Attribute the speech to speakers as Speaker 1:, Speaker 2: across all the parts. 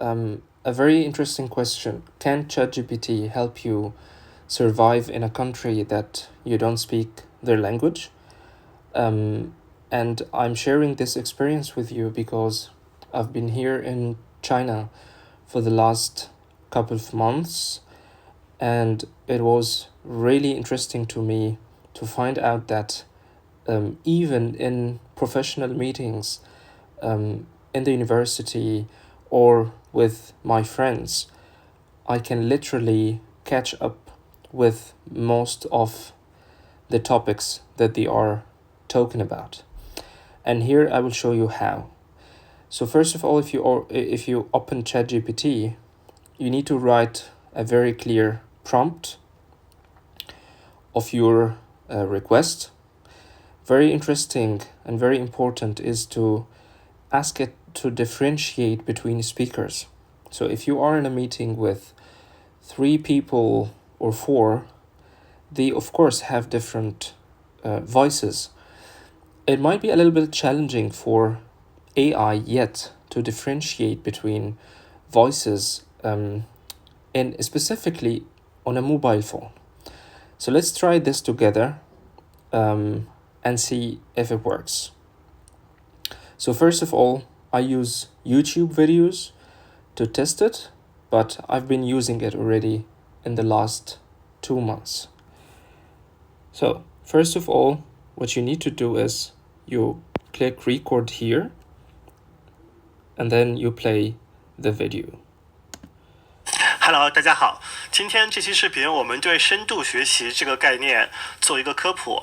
Speaker 1: A very interesting question. Can ChatGPT help you survive in a country that you don't speak their language? And I'm sharing this experience with you because I've been here in China for the last couple of months, and it was really interesting to me to find out that even in professional meetings, in the university or with my friends, I can literally catch up with most of the topics that they are talking about. And here I will show you how. So first of all, if you open ChatGPT, you need to write a very clear prompt of your request. Very interesting and very important is to ask it to differentiate between speakers. So if you are in a meeting with 3 people or 4, they of course have different voices. It might be a little bit challenging for AI yet to differentiate between voices, and specifically on a mobile phone. So let's try this together and see if it works. So first of all, I use YouTube videos to test it, but I've been using it already in the last 2 months. So first of all, what you need to do is you click record here, and then you play the video.
Speaker 2: Hello， 大家好。今天这期视频，我们对深度学习这个概念做一个科普。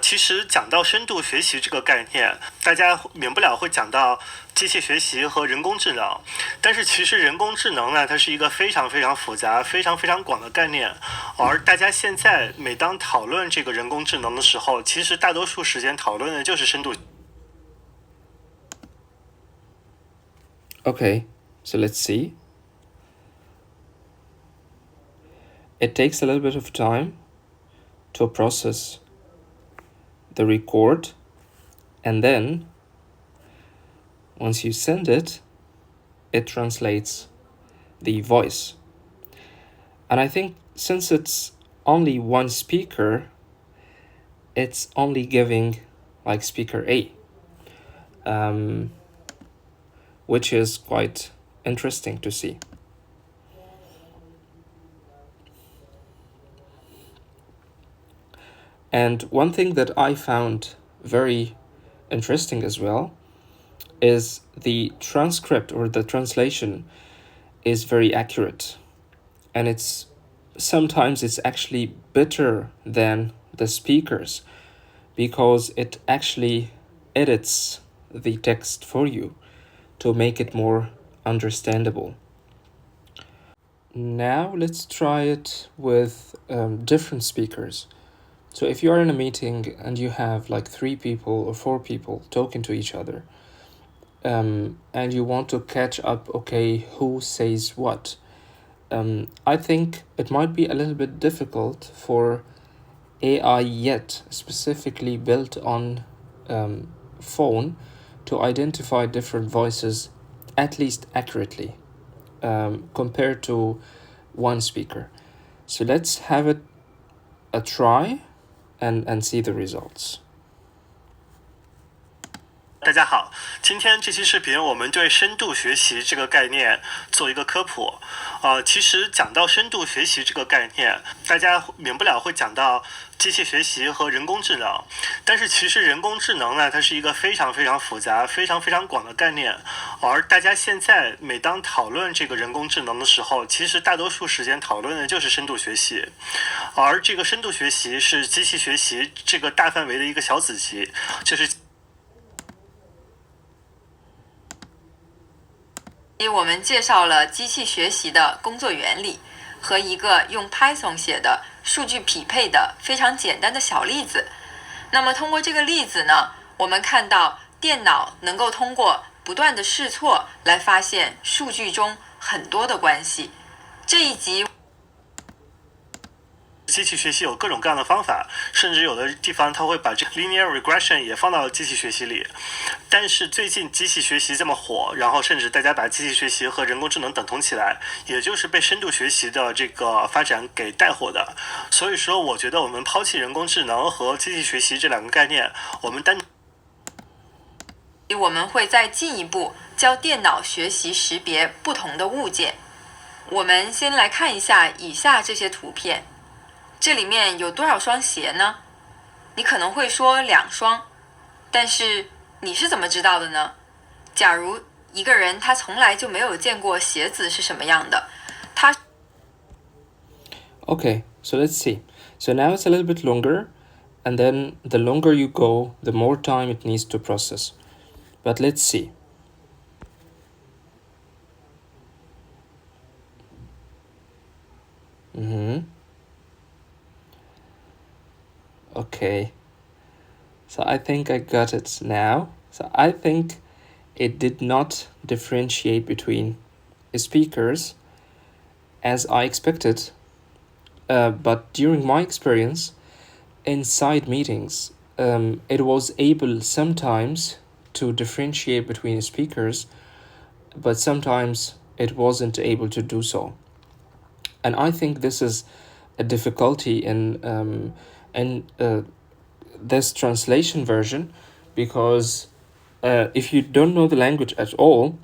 Speaker 2: 其实讲到深度学习这个概念，大家免不了会讲到机器学习和人工智能。但是其实人工智能呢，它是一个非常非常复杂、非常非常广的概念。而大家现在每当讨论这个人工智能的时候，其实大多数时间讨论的就是深度。
Speaker 1: Okay, so let's see. It takes a little bit of time to process the record, and then once you send it, it translates the voice. And I think since it's only one speaker, it's only giving like speaker A, which is quite interesting to see. And one thing that I found very interesting as well is the transcript or the translation is very accurate. And sometimes it's actually better than the speakers because it actually edits the text for you to make it more understandable. Now let's try it with different speakers. So if you are in a meeting and you have like 3 people or 4 people talking to each other, and you want to catch up, okay, who says what? I think it might be a little bit difficult for AI yet, specifically built on phone, to identify different voices, at least accurately, compared to one speaker. So let's have it a try and see the results.
Speaker 2: 大家好，今天这期视频我们对深度学习这个概念做一个科普。其实讲到深度学习这个概念，大家免不了会讲到机器学习和人工智能。但是其实人工智能呢，它是一个非常非常复杂、非常非常广的概念。而大家现在每当讨论这个人工智能的时候，其实大多数时间讨论的就是深度学习。而这个深度学习是机器学习这个大范围的一个小子集，就是
Speaker 3: 我们介绍了机器学习的工作原理和一个用 Python 写的数据匹配的非常简单的小例子。那么通过这个例子呢，我们看到电脑能够通过不断的试错来发现数据中很多的关系。这一集
Speaker 2: 机器学习有各种各样的方法，甚至有的地方它会把这 linear regression 也放到机器学习里。但是最近机器学习这么火，然后甚至大家把机器学习和人工智能等同起来，也就是被深度学习的这个发展给带火的。所以说我觉得我们抛弃人工智能和机器学习这两个概念，
Speaker 3: 我们会再进一步教电脑学习识别不同的物件。我们先来看一下以下这些图片，这里面有多少双鞋呢？你可能会说2双，但是你是怎么知道的呢？假如一个人他从来就没有见过鞋子是什么样的，Okay,
Speaker 1: so let's see. So now it's a little bit longer, and then the longer you go, the more time it needs to process. But let's see. Okay. So I think I got it now. So I think it did not differentiate between speakers as I expected. But during my experience, inside meetings, it was able sometimes to differentiate between speakers, but sometimes it wasn't able to do so. And I think this is a difficulty in this translation version, because if you don't know the language at all,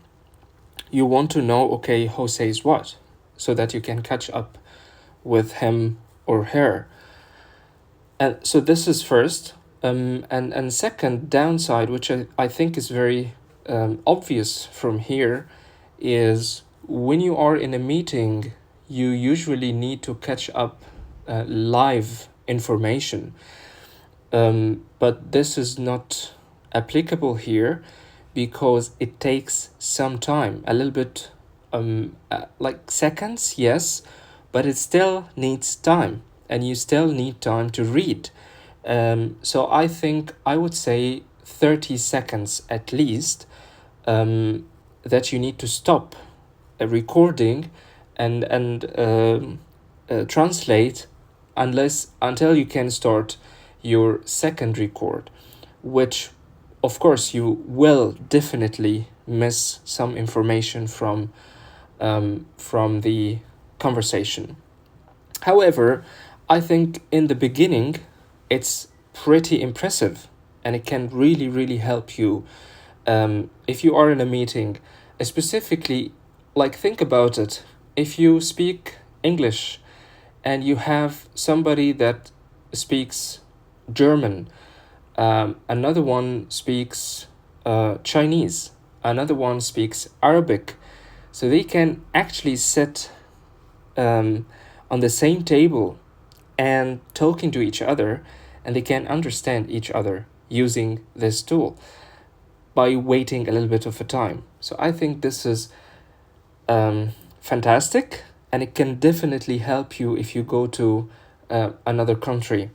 Speaker 1: you want to know, okay, who says what, so that you can catch up with him or her. And so this is first. And second downside, which I think is very obvious from here, is when you are in a meeting, you usually need to catch up live information. But this is not applicable here because it takes some time, a little bit like seconds, yes, but it still needs time, and you still need time to read. So I think I would say 30 seconds at least that you need to stop a recording and translate until you can start your second record, which of course you will definitely miss some information from the conversation. However, I think in the beginning it's pretty impressive, and it can really help you if you are in a meeting. Specifically, like, think about it. If you speak English and you have somebody that speaks German, another one speaks Chinese, another one speaks Arabic, so they can actually sit on the same table and talking to each other, and they can understand each other using this tool by waiting a little bit of a time. So I think this is fantastic, and it can definitely help you if you go to another country.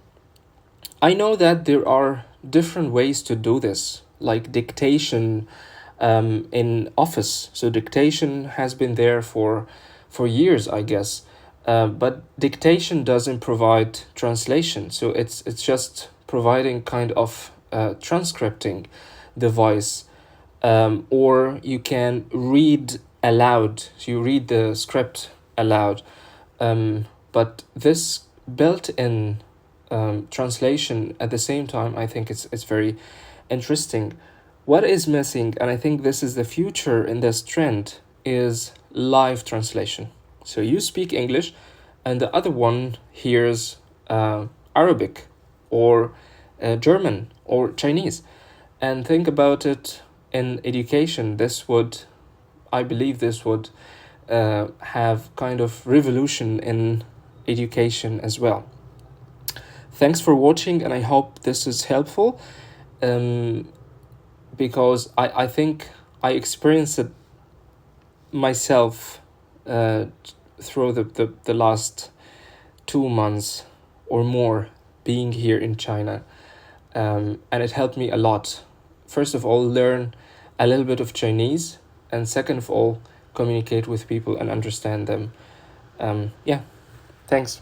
Speaker 1: I know that there are different ways to do this, like dictation in office. So dictation has been there for years, I guess. But dictation doesn't provide translation, so it's just providing kind of transcripting the voice, or you can read aloud. So you read the script aloud, but this built-in translation at the same time, I think it's very interesting. What is missing, and I think this is the future in this trend, is live translation. So you speak English and the other one hears Arabic or German or Chinese. And think about it in education. I believe this would have kind of revolution in education as well. Thanks for watching, and I hope this is helpful, because I think I experienced it myself through the last 2 months or more being here in China, and it helped me a lot. First of all, learn a little bit of Chinese, and second of all, communicate with people and understand them. Yeah, thanks.